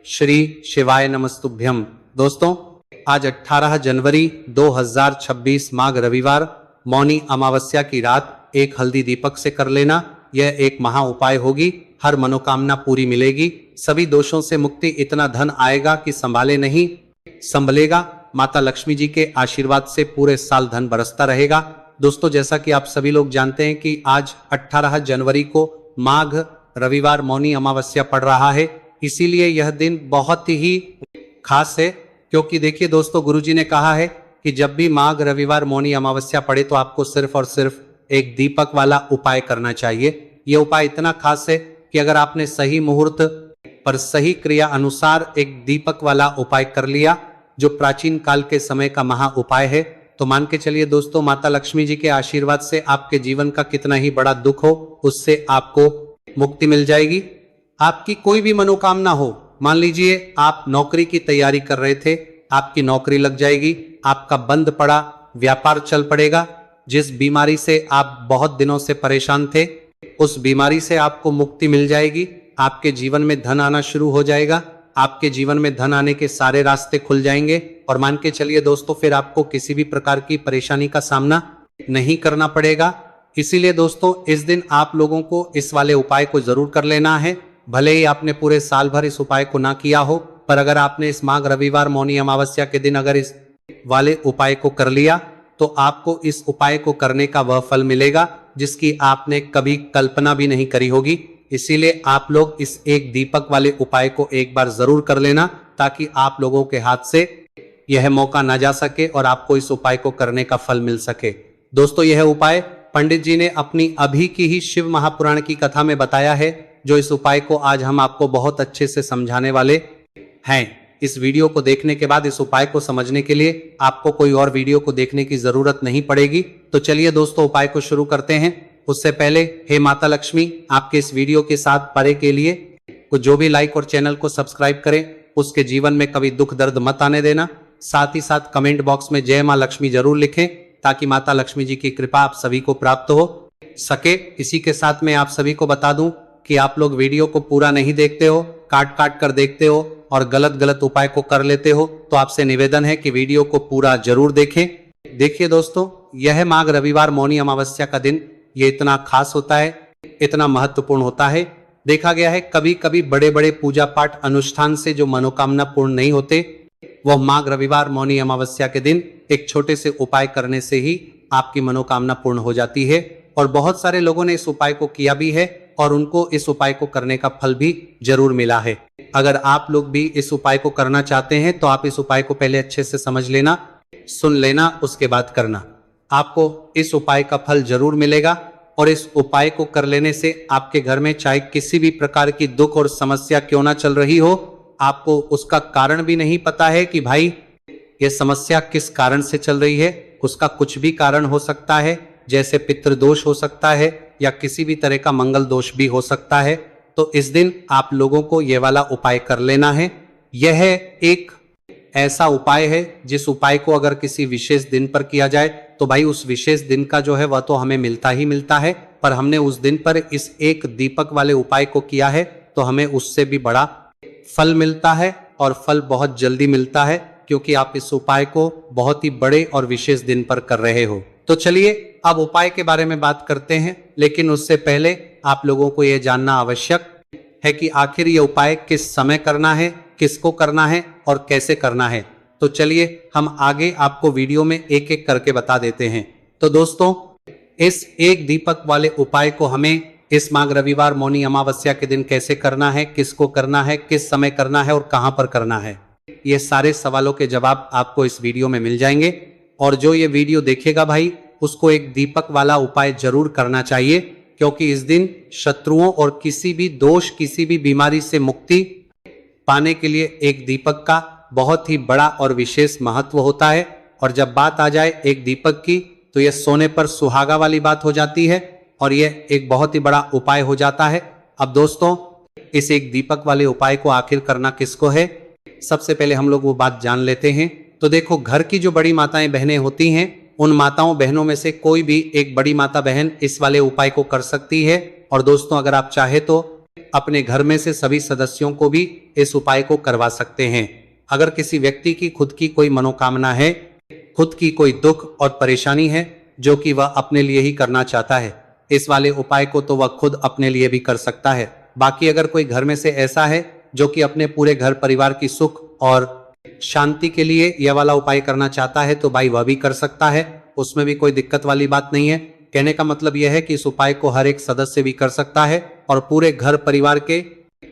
श्री शिवाय नमस्तुभ्यम। दोस्तों, आज 18 जनवरी 2026 माघ रविवार मौनी अमावस्या की रात एक हल्दी दीपक से कर लेना। यह एक महा उपाय होगी। हर मनोकामना पूरी मिलेगी, सभी दोषों से मुक्ति, इतना धन आएगा कि संभाले नहीं संभलेगा। माता लक्ष्मी जी के आशीर्वाद से पूरे साल धन बरसता रहेगा। दोस्तों, जैसा कि आप सभी लोग जानते हैं कि आज 18 जनवरी को माघ रविवार मौनी अमावस्या पड़ रहा है, इसीलिए यह दिन बहुत ही खास है। क्योंकि देखिए दोस्तों, गुरुजी ने कहा है कि जब भी माघ रविवार मौनी अमावस्या पड़े तो आपको सिर्फ और सिर्फ एक दीपक वाला उपाय करना चाहिए। यह उपाय इतना खास है कि अगर आपने सही मुहूर्त पर सही क्रिया अनुसार एक दीपक वाला उपाय कर लिया, जो प्राचीन काल के समय का महा उपाय है, तो मान के चलिए दोस्तों, माता लक्ष्मी जी के आशीर्वाद से आपके जीवन का कितना ही बड़ा दुख हो, उससे आपको मुक्ति मिल जाएगी। आपकी कोई भी मनोकामना हो, मान लीजिए आप नौकरी की तैयारी कर रहे थे, आपकी नौकरी लग जाएगी। आपका बंद पड़ा व्यापार चल पड़ेगा। जिस बीमारी से आप बहुत दिनों से परेशान थे, उस बीमारी से आपको मुक्ति मिल जाएगी। आपके जीवन में धन आना शुरू हो जाएगा। आपके जीवन में धन आने के सारे रास्ते खुल जाएंगे और मान के चलिए दोस्तों, फिर आपको किसी भी प्रकार की परेशानी का सामना नहीं करना पड़ेगा। इसीलिए दोस्तों, इस दिन आप लोगों को इस वाले उपाय को जरूर कर लेना है। भले ही आपने पूरे साल भर इस उपाय को ना किया हो, पर अगर आपने इस माघ रविवार मौनी अमावस्या के दिन अगर इस वाले उपाय को कर लिया, तो आपको इस उपाय को करने का वह फल मिलेगा जिसकी आपने कभी कल्पना भी नहीं करी होगी। इसीलिए आप लोग इस एक दीपक वाले उपाय को एक बार जरूर कर लेना, ताकि आप लोगों के हाथ से यह मौका ना जा सके और आपको इस उपाय को करने का फल मिल सके। दोस्तों, यह उपाय पंडित जी ने अपनी अभी की ही शिव महापुराण की कथा में बताया है, जो इस उपाय को आज हम आपको बहुत अच्छे से समझाने वाले हैं। इस वीडियो को देखने के बाद इस उपाय को समझने के लिए आपको कोई और वीडियो को देखने की जरूरत नहीं पड़ेगी। तो चलिए दोस्तों, उपाय को शुरू करते हैं। उससे पहले हे माता लक्ष्मी, आपके इस वीडियो के साथ परे के लिए जो भी लाइक और चैनल को सब्सक्राइब करें, उसके जीवन में कभी दुख दर्द मत आने देना। साथ ही साथ कमेंट बॉक्स में जय मां लक्ष्मी जरूर लिखें, ताकि माता लक्ष्मी जी की कृपा आप सभी को प्राप्त हो सके। इसी के साथ मैं आप सभी को बता दूं कि आप लोग वीडियो को पूरा नहीं देखते हो, काट काट कर देखते हो और गलत गलत उपाय को कर लेते हो, तो आपसे निवेदन है कि वीडियो को पूरा जरूर देखें। देखिए दोस्तों, यह माघ रविवार मौनी अमावस्या का दिन ये इतना खास होता है, इतना महत्वपूर्ण होता है। देखा गया है कभी कभी बड़े बड़े पूजा पाठ अनुष्ठान से जो मनोकामना पूर्ण नहीं होते, वह माघ रविवार मौनी अमावस्या के दिन एक छोटे से उपाय करने से ही आपकी मनोकामना पूर्ण हो जाती है। और बहुत सारे लोगों ने इस उपाय को किया भी है और उनको इस उपाय को करने का फल भी जरूर मिला है। अगर आप लोग भी इस उपाय को करना चाहते हैं, तो आप इस उपाय को पहले अच्छे से समझ लेना, सुन लेना, उसके बाद करना। आपको इस उपाय का फल जरूर मिलेगा और इस उपाय को कर लेने से आपके घर में चाहे किसी भी प्रकार की दुख और समस्या क्यों ना चल रही हो, आपको उसका कारण भी नहीं पता है कि भाई ये समस्या किस कारण से चल रही है, उसका कुछ भी कारण हो सकता है। जैसे पितृदोष हो सकता है या किसी भी तरह का मंगल दोष भी हो सकता है। तो इस दिन आप लोगों को यह वाला उपाय कर लेना है। यह एक ऐसा उपाय है जिस उपाय को अगर किसी विशेष दिन पर किया जाए, तो भाई उस विशेष दिन का जो है वह तो हमें मिलता ही मिलता है, पर हमने उस दिन पर इस एक दीपक वाले उपाय को किया है तो हमें उससे भी बड़ा फल मिलता है और फल बहुत जल्दी मिलता है, क्योंकि आप इस उपाय को बहुत ही बड़े और विशेष दिन पर कर रहे हो। तो चलिए अब उपाय के बारे में बात करते हैं, लेकिन उससे पहले आप लोगों को यह जानना आवश्यक है कि आखिर ये उपाय किस समय करना है, किसको करना है और कैसे करना है। तो चलिए हम आगे आपको वीडियो में एक एक करके बता देते हैं। तो दोस्तों, इस एक दीपक वाले उपाय को हमें इस माघ रविवार मौनी अमावस्या के दिन कैसे करना है, किसको करना है, किस समय करना है और कहां पर करना है, ये सारे सवालों के जवाब आपको इस वीडियो में मिल जाएंगे। और जो ये वीडियो देखेगा भाई, उसको एक दीपक वाला उपाय जरूर करना चाहिए, क्योंकि इस दिन शत्रुओं और किसी भी दोष, किसी भी बीमारी से मुक्ति पाने के लिए एक दीपक का बहुत ही बड़ा और विशेष महत्व होता है। और जब बात आ जाए एक दीपक की, तो यह सोने पर सुहागा वाली बात हो जाती है और यह एक बहुत ही बड़ा उपाय हो जाता है। अब दोस्तों, इस एक दीपक वाले उपाय को आखिर करना किसको है, सबसे पहले हम लोग वो बात जान लेते हैं। तो देखो, घर की जो बड़ी माताएं बहनें होती हैं, उन माताओं बहनों में से कोई भी एक बड़ी माता बहन इस वाले उपाय को कर सकती है। और दोस्तों, अगर आप चाहे तो अपने घर में से सभी सदस्यों को भी इस उपाय को करवा सकते हैं। अगर किसी व्यक्ति की खुद की कोई मनोकामना है, खुद की कोई दुख और परेशानी है जो कि वह अपने लिए ही करना चाहता है, इस वाले उपाय को तो वह खुद अपने लिए भी कर सकता है। बाकी अगर कोई घर में से ऐसा है जो कि अपने पूरे घर परिवार की सुख और शांति के लिए यह वाला उपाय करना चाहता है तो भाई वह भी कर सकता है, उसमें भी कोई दिक्कत वाली बात नहीं है। कहने का मतलब यह है कि इस उपाय को हर एक सदस्य भी कर सकता है और पूरे घर परिवार के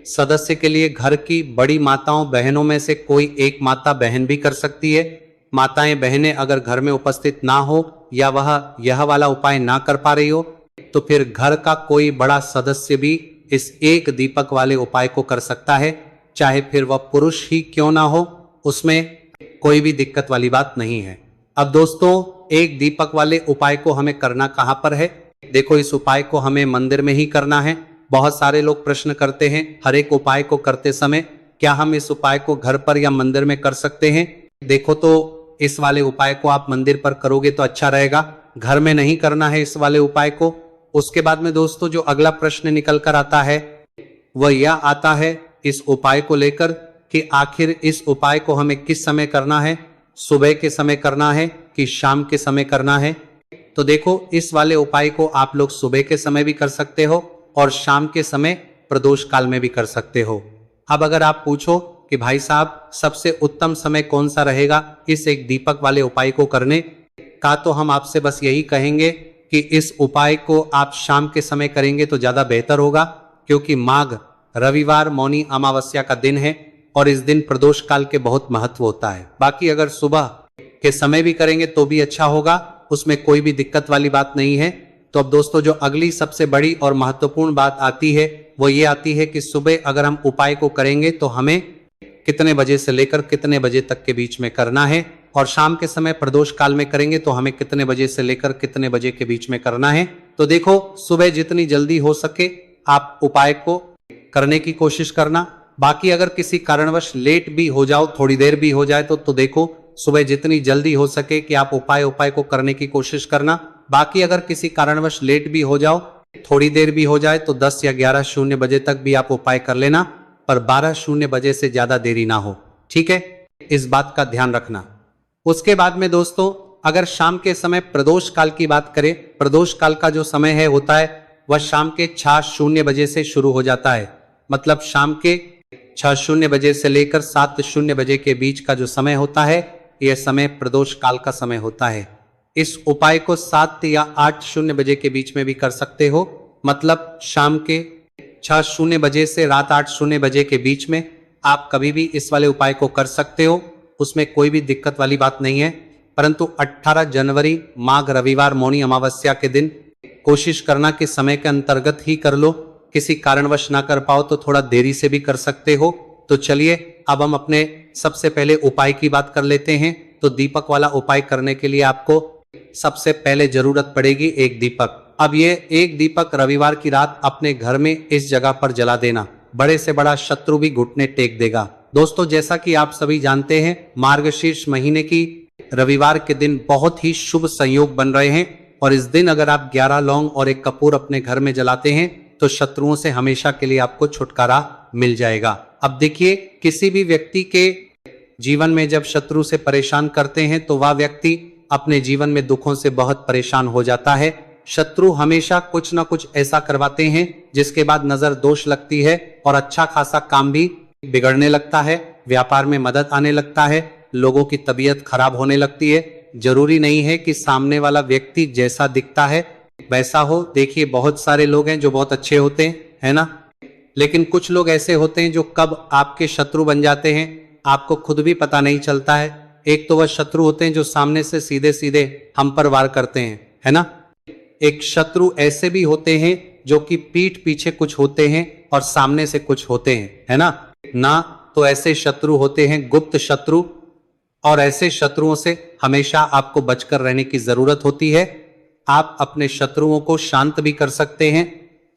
सदस्य के लिए घर की बड़ी माताओं बहनों में से कोई एक माता बहन भी कर सकती है। माताएं बहनें अगर घर में उपस्थित ना हो या वह यह वाला उपाय ना कर पा रही हो तो फिर घर का कोई बड़ा सदस्य भी इस एक दीपक वाले उपाय को कर सकता है, चाहे फिर वह पुरुष ही क्यों ना हो, उसमें कोई भी दिक्कत वाली बात नहीं है। अब दोस्तों, एक दीपक वाले उपाय को हमें करना कहां पर है? देखो, इस उपाय को हमें मंदिर में ही करना है। बहुत सारे लोग प्रश्न करते हैं हर एक उपाय को करते समय, क्या हम इस उपाय को घर पर या मंदिर में कर सकते हैं? देखो, तो इस वाले उपाय को आप मंदिर पर करोगे तो अच्छा रहेगा, घर में नहीं करना है इस वाले उपाय को। उसके बाद में दोस्तों जो अगला प्रश्न निकल कर आता है वह यह आता है इस उपाय को लेकर कि आखिर इस उपाय को हमें किस समय करना है, सुबह के समय करना है कि शाम के समय करना है? तो देखो, इस वाले उपाय को आप लोग सुबह के समय भी कर सकते हो और शाम के समय प्रदोष काल में भी कर सकते हो। अब अगर आप पूछो कि भाई साहब सबसे उत्तम समय कौन सा रहेगा इस एक दीपक वाले उपाय को करने का, तो हम आपसे बस यही कहेंगे कि इस उपाय को आप शाम के समय करेंगे तो ज्यादा बेहतर होगा, क्योंकि माघ रविवार मौनी अमावस्या का दिन है और इस दिन प्रदोष काल के बहुत महत्व होता है। बाकी अगर सुबह के समय भी करेंगे तो भी अच्छा होगा, उसमें कोई भी दिक्कत वाली बात नहीं है। तो अब दोस्तों जो अगली सबसे बड़ी और महत्वपूर्ण बात आती है वो ये आती है कि सुबह अगर हम उपाय को करेंगे तो हमें कितने बजे से लेकर कितने बजे तक के बीच में करना है, और शाम के समय प्रदोष काल में करेंगे तो हमें कितने बजे से लेकर कितने बजे के बीच में करना है। तो देखो, सुबह जितनी जल्दी हो सके आप उपाय को करने की कोशिश करना। बाकी अगर किसी कारणवश लेट भी हो जाओ, थोड़ी देर भी हो जाए तो देखो, सुबह जितनी जल्दी हो सके कि आप उपाय को करने की कोशिश करना। बाकी अगर किसी कारणवश लेट भी हो जाओ, थोड़ी देर भी हो जाए तो 10 या 11:00 बजे तक भी आप उपाय कर लेना, पर 12:00 बजे से ज्यादा देरी ना हो, ठीक है? इस बात का ध्यान रखना। उसके बाद में दोस्तों अगर शाम के समय प्रदोष काल की बात करें, प्रदोष काल का जो समय है होता है वह शाम के 6:00 बजे से शुरू हो जाता है। मतलब शाम के 6:00 बजे से लेकर 7:00 बजे के बीच का जो समय होता है यह समय प्रदोष काल का समय होता है। इस उपाय को 7 या 8:00 बजे के बीच में भी कर सकते हो। मतलब शाम के 6:00 बजे से रात 8:00 बजे के बीच में आप कभी भी इस वाले उपाय को कर सकते हो, उसमें कोई भी दिक्कत वाली बात नहीं है। परंतु 18 जनवरी माघ रविवार मौनी अमावस्या के दिन कोशिश करना कि समय के अंतर्गत ही कर लो। किसी कारणवश ना कर पाओ तो थोड़ा देरी से भी कर सकते हो। तो चलिए अब हम अपने सबसे पहले उपाय की बात कर लेते हैं। तो दीपक वाला उपाय करने के लिए आपको सबसे पहले जरूरत पड़ेगी एक दीपक। अब ये एक दीपक रविवार की रात अपने घर में इस जगह पर जला देना, बड़े से बड़ा शत्रु भी घुटने टेक देगा। दोस्तों जैसा कि आप सभी जानते हैं, मार्गशीर्ष महीने की रविवार के दिन बहुत ही शुभ संयोग बन रहे हैं और इस दिन अगर आप 11 लौंग और एक कपूर अपने घर में जलाते हैं तो शत्रुओं से हमेशा के लिए आपको छुटकारा मिल जाएगा। अब देखिए, किसी भी व्यक्ति के जीवन में जब शत्रु से परेशान करते हैं तो वह व्यक्ति अपने जीवन में दुखों से बहुत परेशान हो जाता है। शत्रु हमेशा कुछ ना कुछ ऐसा करवाते हैं जिसके बाद नजर दोष लगती है और अच्छा खासा काम भी बिगड़ने लगता है, व्यापार में मदद आने लगता है, लोगों की तबीयत खराब होने लगती है। जरूरी नहीं है कि सामने वाला व्यक्ति जैसा दिखता है वैसा हो। देखिए, बहुत सारे लोग हैं जो बहुत अच्छे होते हैं, है ना, लेकिन कुछ लोग ऐसे होते हैं जो कब आपके शत्रु बन जाते हैं आपको खुद भी पता नहीं चलता है। एक तो वह शत्रु होते हैं जो सामने से सीधे सीधे हम पर वार करते हैं, है ना। एक शत्रु ऐसे भी होते हैं जो कि पीठ पीछे कुछ होते हैं और सामने से कुछ होते हैं, है ना। तो ऐसे शत्रु होते हैं गुप्त शत्रु, और ऐसे शत्रुओं से हमेशा आपको बचकर रहने की जरूरत होती है। आप अपने शत्रुओं को शांत भी कर सकते हैं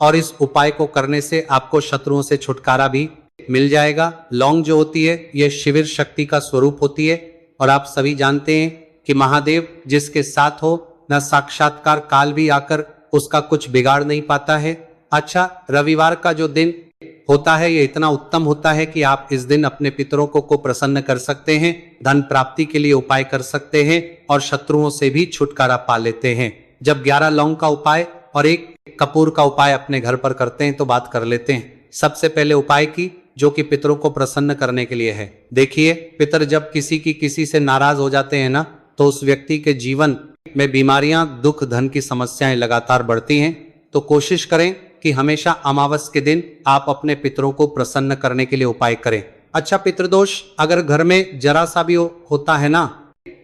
और इस उपाय को करने से आपको शत्रुओं से छुटकारा भी मिल जाएगा। लौंग जो होती है यह शिविर शक्ति का स्वरूप होती है और आप सभी जानते हैं कि महादेव जिसके साथ हो न साक्षात्कार काल भी आकर उसका कुछ बिगाड़ नहीं पाता है। अच्छा, रविवार का जो दिन होता है ये इतना उत्तम होता है कि आप इस दिन अपने पितरों को प्रसन्न कर सकते हैं, धन प्राप्ति के लिए उपाय कर सकते हैं और शत्रुओं से भी छुटकारा पा लेते हैं। जब 11 लौंग का उपाय और 1 कपूर का उपाय अपने घर पर करते हैं तो बात कर लेते हैं सबसे पहले उपाय की, जो कि पितरों को प्रसन्न करने के लिए है। देखिए, पितर जब किसी से नाराज हो जाते हैं ना, तो उस व्यक्ति के जीवन में बीमारियां, दुख, धन की समस्याएं लगातार बढ़ती हैं। तो कोशिश करें कि हमेशा अमावस के दिन आप अपने पितरों को प्रसन्न करने के लिए उपाय करें। अच्छा, पितृदोष अगर घर में जरा सा भी होता है ना,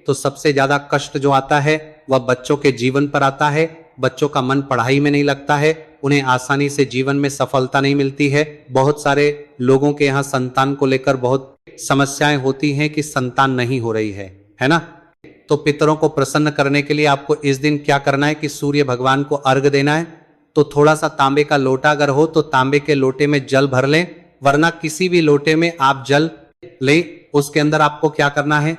तो सबसे ज्यादा कष्ट जो आता है वह बच्चों के जीवन पर आता है। बच्चों का मन पढ़ाई में नहीं लगता है, उन्हें आसानी से जीवन में सफलता नहीं मिलती है। बहुत सारे लोगों के यहाँ संतान को लेकर बहुत समस्याएं होती हैं कि संतान नहीं हो रही है ना। तो पितरों को प्रसन्न करने के लिए आपको इस दिन क्या करना है कि सूर्य भगवान को अर्घ देना है। तो थोड़ा सा तांबे का लोटा अगर हो तो तांबे के लोटे में जल भर लें, वरना किसी भी लोटे में आप जल लें। उसके अंदर आपको क्या करना है,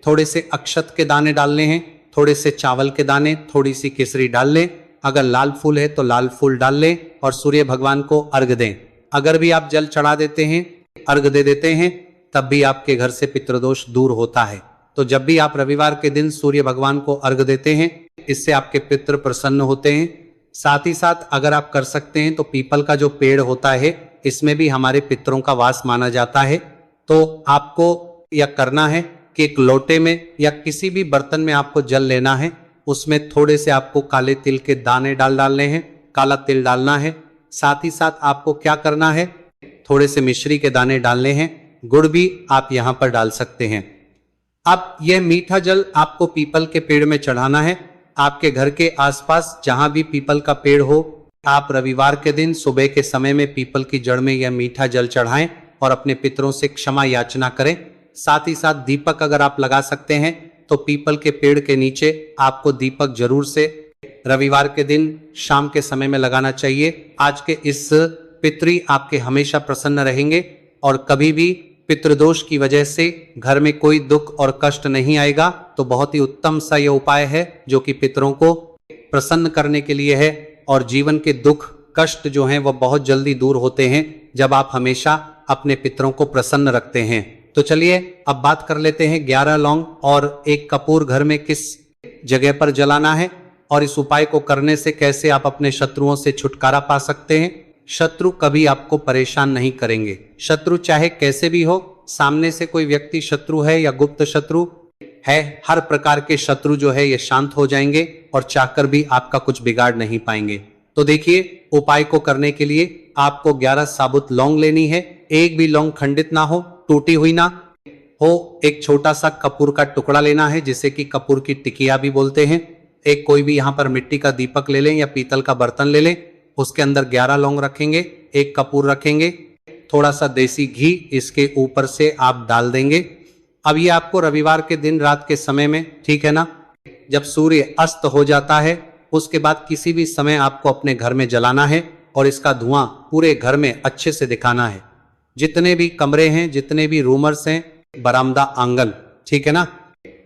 थोड़े से अक्षत के दाने डालने हैं, थोड़े से चावल के दाने, थोड़ी सी केसरी डाल लें। अगर लाल फूल है तो लाल फूल डाल लें और सूर्य भगवान को अर्घ दें। अगर भी आप जल चढ़ा देते हैं, अर्घ दे देते हैं, तब भी आपके घर से पितृदोष दूर होता है। तो जब भी आप रविवार के दिन सूर्य भगवान को अर्घ देते हैं, इससे आपके पितृ प्रसन्न होते हैं। साथ ही साथ अगर आप कर सकते हैं तो पीपल का जो पेड़ होता है, इसमें भी हमारे पितरों का वास माना जाता है। तो आपको यह करना है कि एक लोटे में या किसी भी बर्तन में आपको जल लेना है, उसमें थोड़े से आपको काले तिल के दाने डालने हैं, काला तिल डालना है। साथ ही साथ आपको क्या करना है, थोड़े से मिश्री के दाने डालने हैं, गुड़ भी आप यहाँ पर डाल सकते हैं। अब यह मीठा जल आपको पीपल के पेड़ में चढ़ाना है। आपके घर के आसपास जहां भी पीपल का पेड़ हो, आप रविवार के दिन सुबह के समय में पीपल की जड़ में यह मीठा जल चढ़ाएं और अपने पितरों से क्षमा याचना करें। साथ ही साथ दीपक अगर आप लगा सकते हैं तो पीपल के पेड़ के नीचे आपको दीपक जरूर से रविवार के दिन शाम के समय में लगाना चाहिए। आज के इस पितरी आपके हमेशा प्रसन्न रहेंगे और कभी भी पितृदोष की वजह से घर में कोई दुख और कष्ट नहीं आएगा। तो बहुत ही उत्तम सा यह उपाय है जो कि पितरों को प्रसन्न करने के लिए है, और जीवन के दुख कष्ट जो हैं वह बहुत जल्दी दूर होते हैं जब आप हमेशा अपने पितरों को प्रसन्न रखते हैं। तो चलिए अब बात कर लेते हैं 11 लौंग और 1 कपूर घर में किस जगह पर जलाना है और इस उपाय को करने से कैसे आप अपने शत्रुओं से छुटकारा पा सकते हैं। शत्रु कभी आपको परेशान नहीं करेंगे। शत्रु चाहे कैसे भी हो, सामने से कोई व्यक्ति शत्रु है या गुप्त शत्रु है, हर प्रकार के शत्रु जो है ये शांत हो जाएंगे और चाहकर भी आपका कुछ बिगाड़ नहीं पाएंगे। तो देखिए, उपाय को करने के लिए आपको 11 साबुत लौंग लेनी है। एक भी लौंग खंडित ना हो, टूटी हुई ना हो। एक छोटा सा कपूर का टुकड़ा लेना है, जिसे कि कपूर की टिकिया भी बोलते हैं। एक कोई भी यहाँ पर मिट्टी का दीपक ले लें या पीतल का बर्तन ले लें, उसके अंदर 11 लौंग रखेंगे, 1 कपूर रखेंगे, थोड़ा सा देसी घी इसके ऊपर से आप डाल देंगे। अब ये आपको रविवार के दिन रात के समय में, ठीक है ना, जब सूर्य अस्त हो जाता है उसके बाद किसी भी समय आपको अपने घर में जलाना है और इसका धुआं पूरे घर में अच्छे से दिखाना है। जितने भी कमरे हैं, जितने भी रूमर्स हैं, बरामदा, आंगन, ठीक है ना,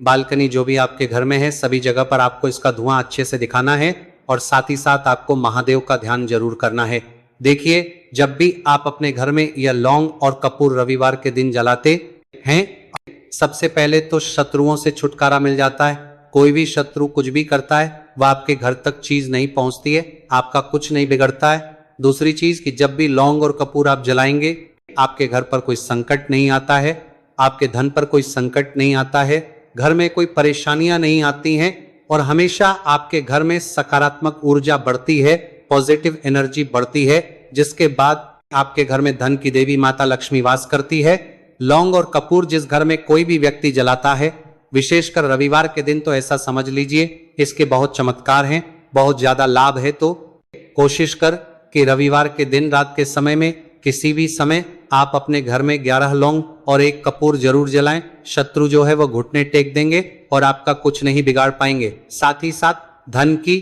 बालकनी, जो भी आपके घर में है, सभी जगह पर आपको इसका धुआं अच्छे से दिखाना है। और साथ ही साथ आपको महादेव का ध्यान जरूर करना है। देखिए, जब भी आप अपने घर में यह लौंग और कपूर रविवार के दिन जलाते हैं, सबसे पहले तो शत्रुओं से छुटकारा मिल जाता है। कोई भी शत्रु कुछ भी करता है, वह आपके घर तक चीज नहीं पहुंचती है, आपका कुछ नहीं बिगड़ता है। दूसरी चीज कि जब भी लौंग और कपूर आप जलाएंगे, आपके घर पर कोई संकट नहीं आता है, आपके धन पर कोई संकट नहीं आता है, घर में कोई परेशानियां नहीं आती हैं और हमेशा आपके घर में सकारात्मक ऊर्जा बढ़ती है, पॉजिटिव एनर्जी बढ़ती है, जिसके बाद आपके घर में धन की देवी माता लक्ष्मी वास करती है। लौंग और कपूर जिस घर में कोई भी व्यक्ति जलाता है, विशेषकर रविवार के दिन, तो ऐसा समझ लीजिए इसके बहुत चमत्कार हैं, बहुत ज्यादा लाभ है। तो कोशिश कर कि रविवार के दिन रात के समय में किसी भी समय आप अपने घर में 11 लौंग और 1 कपूर जरूर जलाएं। शत्रु जो है वो घुटने टेक देंगे और आपका कुछ नहीं बिगाड़ पाएंगे। साथ ही साथ धन की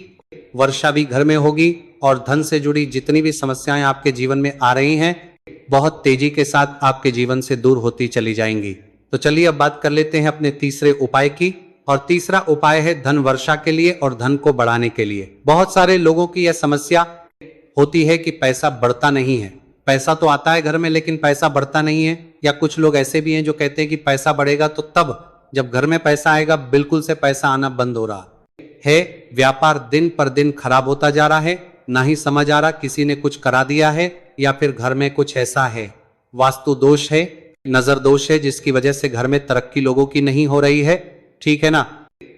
वर्षा भी घर में होगी और धन से जुड़ी जितनी भी समस्याएं आपके जीवन में आ रही हैं, बहुत तेजी के साथ आपके जीवन से दूर होती चली जाएंगी। तो चलिए अब बात कर लेते हैं अपने तीसरे उपाय की। और तीसरा उपाय है धन वर्षा के लिए और धन को बढ़ाने के लिए। बहुत सारे लोगों की यह समस्या होती है कि पैसा बढ़ता नहीं है, पैसा तो आता है घर में लेकिन पैसा बढ़ता नहीं है, या कुछ लोग ऐसे भी हैं जो कहते हैं कि पैसा बढ़ेगा तो तब जब घर में पैसा आएगा, बिल्कुल से पैसा आना बंद हो रहा है। व्यापार दिन पर दिन खराब होता जा रहा है, ना ही समझ आ रहा किसी ने कुछ करा दिया है या फिर घर में कुछ ऐसा है, वास्तु दोष है, नजर दोष है, जिसकी वजह से घर में तरक्की लोगों की नहीं हो रही है। ठीक है ना,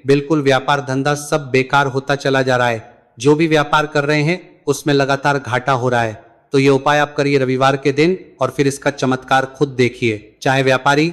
बिल्कुल व्यापार धंधा सब बेकार होता चला जा रहा है। जो भी व्यापार कर रहे हैं उसमें लगातार घाटा हो रहा है। तो ये उपाय आप करिए रविवार के दिन और फिर इसका चमत्कार खुद देखिए। चाहे व्यापारी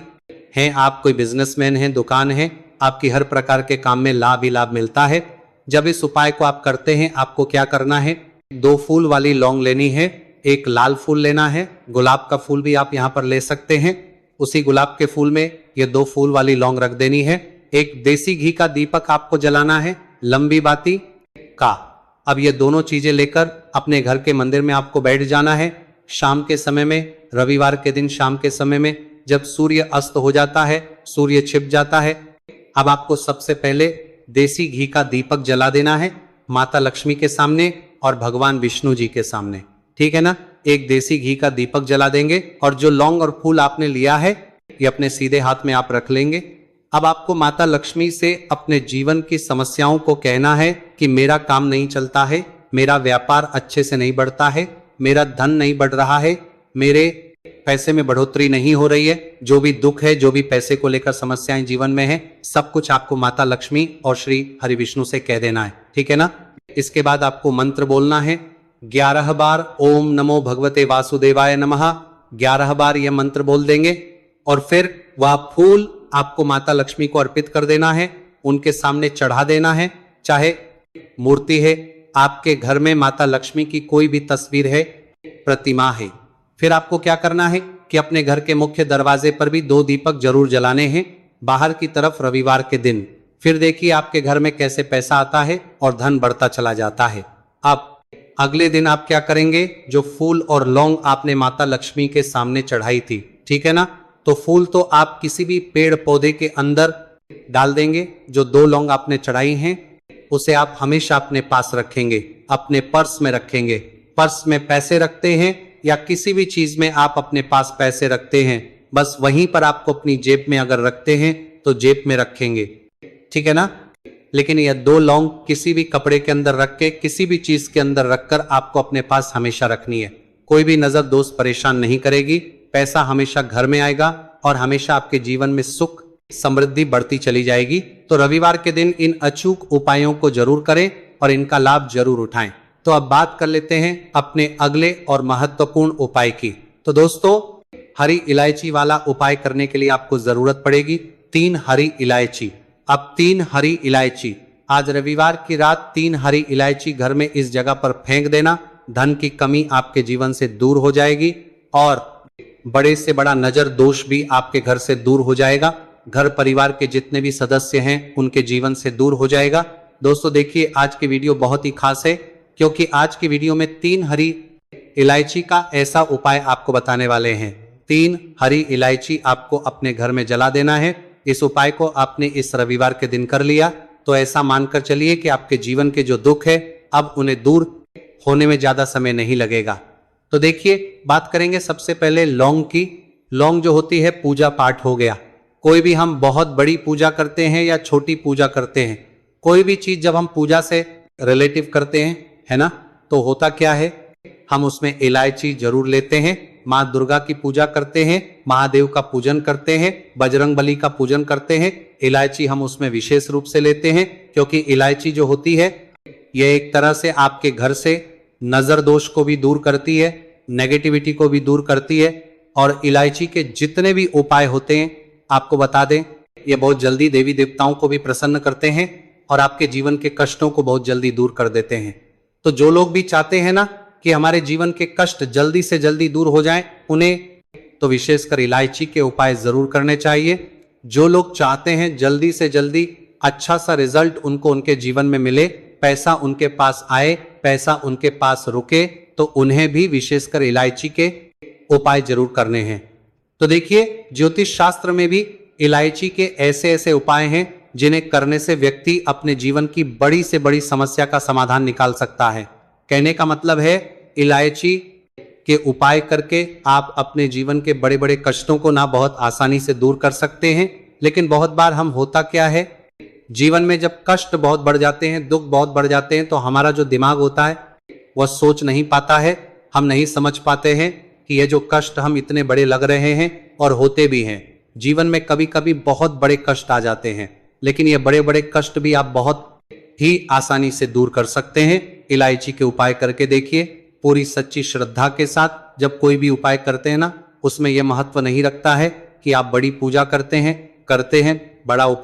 हैं आप, कोई बिजनेसमैन है, दुकान है, आपकी हर प्रकार के काम में लाभ ही लाभ मिलता है। जब इस उपाय को आप करते हैं, आपको क्या करना है, 2 फूल वाली लौंग लेनी है, एक लाल फूल लेना है, गुलाब का फूल भी आप यहाँ पर ले सकते हैं। उसी गुलाब के फूल में ये 2 फूल वाली लौंग रख देनी है। एक देसी घी का दीपक आपको जलाना है, लंबी बाती का। अब ये दोनों चीजें लेकर अपने घर के मंदिर में आपको बैठ जाना है। शाम के समय में, रविवार के दिन शाम के समय में, जब सूर्य अस्त हो जाता है, सूर्य छिप जाता है, अब आपको सबसे पहले देसी घी का दीपक जला देना है माता लक्ष्मी के सामने और भगवान विष्णु जी के सामने। ठीक है ना, एक देसी घी का दीपक जला देंगे और जो लौंग और फूल आपने लिया है ये अपने सीधे हाथ में आप रख लेंगे। अब आपको माता लक्ष्मी से अपने जीवन की समस्याओं को कहना है कि मेरा काम नहीं चलता है, मेरा व्यापार अच्छे से नहीं बढ़ता है, मेरा धन नहीं बढ़ रहा है, मेरे पैसे में बढ़ोतरी नहीं हो रही है। जो भी दुख है, जो भी पैसे को लेकर समस्याएं जीवन में है, सब कुछ आपको माता लक्ष्मी और श्री हरि विष्णु से कह देना है। ठीक है ना, इसके बाद आपको मंत्र बोलना है 11 बार, ओम नमो भगवते वासुदेवाय नमः। 11 बार यह मंत्र बोल देंगे और फिर वह फूल आपको माता लक्ष्मी को अर्पित कर देना है, उनके सामने चढ़ा देना है। चाहे मूर्ति है, आपके घर में माता लक्ष्मी की कोई भी तस्वीर है, प्रतिमा है, फिर आपको क्या करना है कि अपने घर के मुख्य दरवाजे पर भी 2 दीपक जरूर जलाने हैं, बाहर की तरफ रविवार के दिन। फिर देखिए आपके घर में कैसे पैसा आता है और धन बढ़ता चला जाता है। अब अगले दिन आप क्या करेंगे, जो फूल और लौंग आपने माता लक्ष्मी के सामने चढ़ाई थी, ठीक है ना, तो फूल तो आप किसी भी पेड़ पौधे के अंदर डाल देंगे। जो 2 लौंग आपने चढ़ाई हैं उसे आप हमेशा अपने पास रखेंगे, अपने पर्स में रखेंगे। पर्स में पैसे रखते हैं या किसी भी चीज में आप अपने पास पैसे रखते हैं, बस वहीं पर आपको अपनी जेब में अगर रखते हैं तो जेब में रखेंगे। ठीक है ना, लेकिन यह 2 लौंग किसी भी कपड़े के अंदर रख के, किसी भी चीज के अंदर रखकर आपको अपने पास हमेशा रखनी है। कोई भी नजर दोस्त परेशान नहीं करेगी, पैसा हमेशा घर में आएगा और हमेशा आपके जीवन में सुख समृद्धि बढ़ती चली जाएगी। तो रविवार के दिन इन अचूक उपायों को जरूर करें और इनका लाभ जरूर उठाएं। तो अब बात कर लेते हैं अपने अगले और महत्वपूर्ण उपाय की। तो दोस्तों, हरी इलायची वाला उपाय करने के लिए आपको जरूरत पड़ेगी 3 हरी इलायची। अब 3 हरी इलायची, आज रविवार की रात 3 हरी इलायची घर में इस जगह पर फेंक देना। धन की कमी आपके जीवन से दूर हो जाएगी और बड़े से बड़ा नजर दोष भी आपके घर से दूर हो जाएगा। घर परिवार के जितने भी सदस्य हैं उनके जीवन से दूर हो जाएगा। दोस्तों देखिए, आज की वीडियो बहुत ही खास है क्योंकि आज की वीडियो में 3 हरी इलायची का ऐसा उपाय आपको बताने वाले हैं। 3 हरी इलायची आपको अपने घर में जला देना है। इस उपाय को आपने इस रविवार के दिन कर लिया तो ऐसा मानकर चलिए कि आपके जीवन के जो दुख है अब उन्हें दूर होने में ज्यादा समय नहीं लगेगा। तो देखिए, बात करेंगे सबसे पहले लौंग की। लौंग जो होती है पूजा पाठ हो गया। कोई भी हम बहुत बड़ी पूजा करते हैं या छोटी पूजा करते हैं, कोई भी चीज जब हम पूजा से रिलेटिव करते हैं, है ना, तो होता क्या है, हम उसमें इलायची जरूर लेते हैं। माँ दुर्गा की पूजा करते हैं, महादेव का पूजन करते हैं, बजरंगबली का पूजन करते हैं, इलायची हम उसमें विशेष रूप से लेते हैं क्योंकि इलायची जो होती है यह एक तरह से आपके घर से नजर दोष को भी दूर करती है, नेगेटिविटी को भी दूर करती है। और इलायची के जितने भी उपाय होते हैं आपको बता दें, ये बहुत जल्दी देवी देवताओं को भी प्रसन्न करते हैं और आपके जीवन के कष्टों को बहुत जल्दी दूर कर देते हैं। तो जो लोग भी चाहते हैं ना कि हमारे जीवन के कष्ट जल्दी से जल्दी दूर हो जाएं, उन्हें तो विशेषकर इलायची के उपाय जरूर करने चाहिए। जो लोग चाहते हैं जल्दी से जल्दी अच्छा सा रिजल्ट उनको उनके जीवन में मिले, पैसा उनके पास आए, पैसा उनके पास रुके, तो उन्हें भी विशेषकर इलायची के उपाय जरूर करने हैं। तो देखिए, ज्योतिष शास्त्र में भी इलायची के ऐसे ऐसे उपाय हैं जिन्हें करने से व्यक्ति अपने जीवन की बड़ी से बड़ी समस्या का समाधान निकाल सकता है। कहने का मतलब है, इलायची के उपाय करके आप अपने जीवन के बड़े बड़े कष्टों को ना बहुत आसानी से दूर कर सकते हैं। लेकिन बहुत बार हम होता क्या है, जीवन में जब कष्ट बहुत बढ़ जाते हैं, दुख बहुत बढ़ जाते हैं, तो हमारा जो दिमाग होता है वह सोच नहीं पाता है। हम नहीं समझ पाते हैं कि ये जो कष्ट हम इतने बड़े लग रहे हैं और होते भी हैं। जीवन में कभी कभी बहुत बड़े कष्ट आ जाते हैं, लेकिन ये बड़े बड़े कष्ट भी आप बहुत ही आसानी से दूर कर सकते हैं। इलायची के उपाय करके देखिए, पूरी सच्ची श्रद्धा के साथ जब कोई भी उपाय करते हैं ना, उसमें यह महत्व नहीं रखता है कि आप बड़ी पूजा करते हैं, बड़ा उपाय